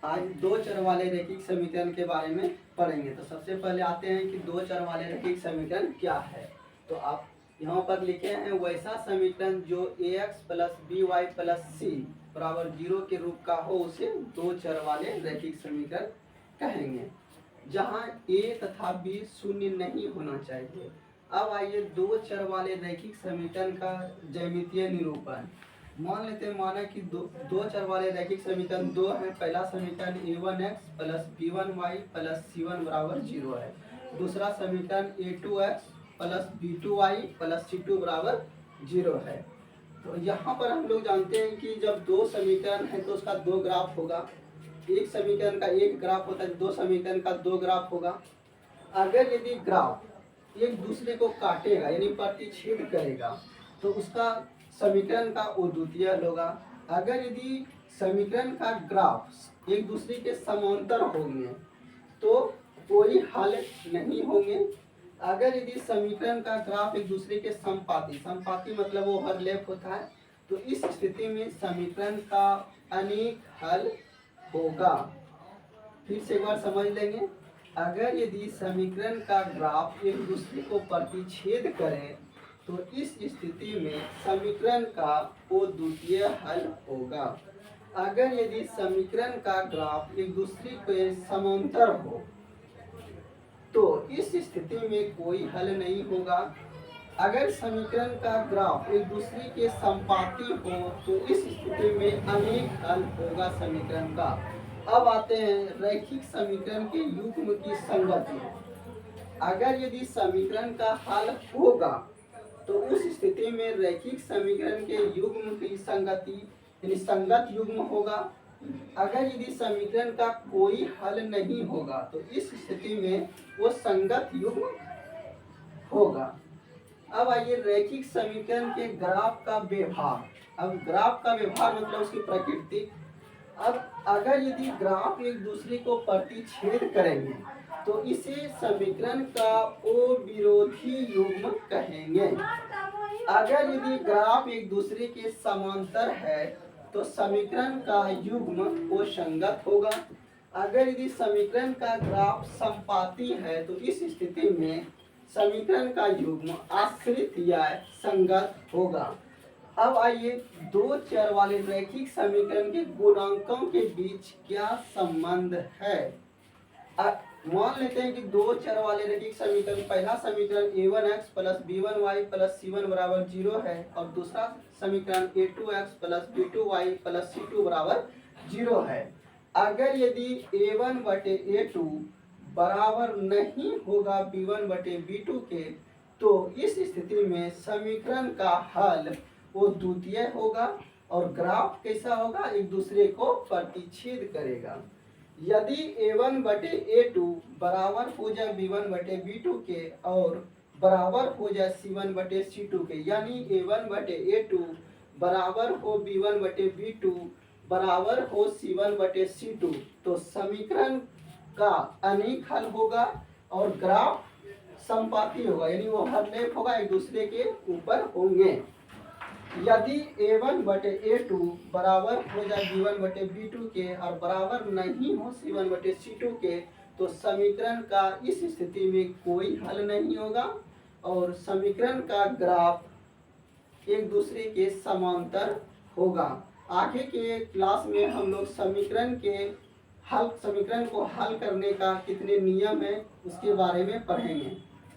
आज दो चर वाले रैखिक समीकरण के बारे में पढ़ेंगे। तो सबसे पहले आते हैं कि दो चर वाले रैखिक समीकरण क्या है। तो आप यहाँ पर लिखे हैं वैसा समीकरण जो ax plus B Y plus C बराबर 0 के रूप का हो उसे दो चर वाले रैखिक समीकरण कहेंगे, जहाँ a तथा b शून्य नहीं होना चाहिए। अब आइए दो चर वाले रैखिक समीकरण का ज्यामितीय निरूपण मान लेते हैं। माना कि दो चर वाले रैखिक समीकरण दो है। पहला समीकरण a1x plus b1y plus c1 बराबर 0 है। दूसरा समीकरण a2x plus b2y plus c2 बराबर 0 है। तो यहाँ पर हम लोग जानते हैं कि जब दो समीकरण है तो उसका दो ग्राफ होगा। एक समीकरण का एक ग्राफ होता है, दो समीकरण का दो ग्राफ होगा। अगर यदि ग्राफ एक दूसरे को काटेगा यानी प्रतिच्छेद करेगा तो उसका समीकरण का वो द्वितीय होगा। अगर यदि समीकरण का ग्राफ एक दूसरे के समांतर होंगे तो कोई हल नहीं होंगे। अगर यदि समीकरण का ग्राफ एक दूसरे के समपाती मतलब वो ओवरलैप होता है तो इस स्थिति में समीकरण का अनेक हल होगा। फिर से एक बार समझ लेंगे। अगर यदि समीकरण का ग्राफ एक दूसरे को प्रतिच्छेद करे तो इस स्थिति में समीकरण का वो द्वितीय हल होगा। अगर यदि समीकरण का ग्राफ एक दूसरे के समांतर हो तो इस स्थिति में कोई हल नहीं होगा। अगर समीकरण का ग्राफ एक दूसरे के समपाती हो तो इस स्थिति में अनेक हल होगा समीकरण का। अब आते हैं रैखिक समीकरण के युग्म की संगति। अगर यदि समीकरण का हल होगा तो उस स्थिति में रैखिक समीकरण के युग्म की संगति यानी संगत युग्म होगा। अगर यदि समीकरण का कोई हल नहीं होगा तो इस स्थिति में वो संगत युग्म होगा। अब आइए रैखिक समीकरण के ग्राफ का व्यवहार। अब ग्राफ का व्यवहार मतलब उसकी प्रकृति। अब अगर यदि ग्राफ एक दूसरे को प्रतिच्छेद करेंगे तो इसे समीकरण का अविरोधी युग्म कहेंगे। अगर यदि ग्राफ एक दूसरे के समांतर है तो समीकरण का युग्म वो संगत होगा। अगर यदि समीकरण का ग्राफ समपाती है तो इस स्थिति में समीकरण का युग्म आश्रित या संगत होगा। अब आइए दो चर वाले रैखिक समीकरण के गुणांकों के बीच क्या संबंध है। मान लेते हैं कि दो चर वाले रैखिक समीकरण, पहला समीकरण a1x plus b1y plus c1 बराबर 0 है और दूसरा समीकरण a2x plus b2y plus c2 बराबर 0 है। अगर यदि a1 बटे a2 बराबर नहीं होगा b1 बटे b2 के तो इस स्थिति में समीकरण का हल वो द्वितीय होगा और ग्राफ कैसा होगा, एक दूसरे को प्रतिच्छेद करेगा। यदि a1 बटे a2 बराबर हो जाए b1 बटे b2 के और बराबर हो जाए c1 बटे c2 के, यानी a1 बटे a2 बराबर हो b1 बटे b2 बराबर हो c1 बटे c2 तो समीकरण का अनेक हल होगा और ग्राफ समपाती होगा यानी वो ओवरलैप होगा, एक दूसरे के ऊपर होंगे। यदि a1 बटे a2 बराबर हो जाए b1 बटे b2 के और बराबर नहीं हो c1 बटे c2 के तो समीकरण का इस स्थिति में कोई हल नहीं होगा और समीकरण का ग्राफ एक दूसरे के समांतर होगा। आगे के क्लास में हम लोग समीकरण को हल करने का कितने नियम है उसके बारे में पढ़ेंगे।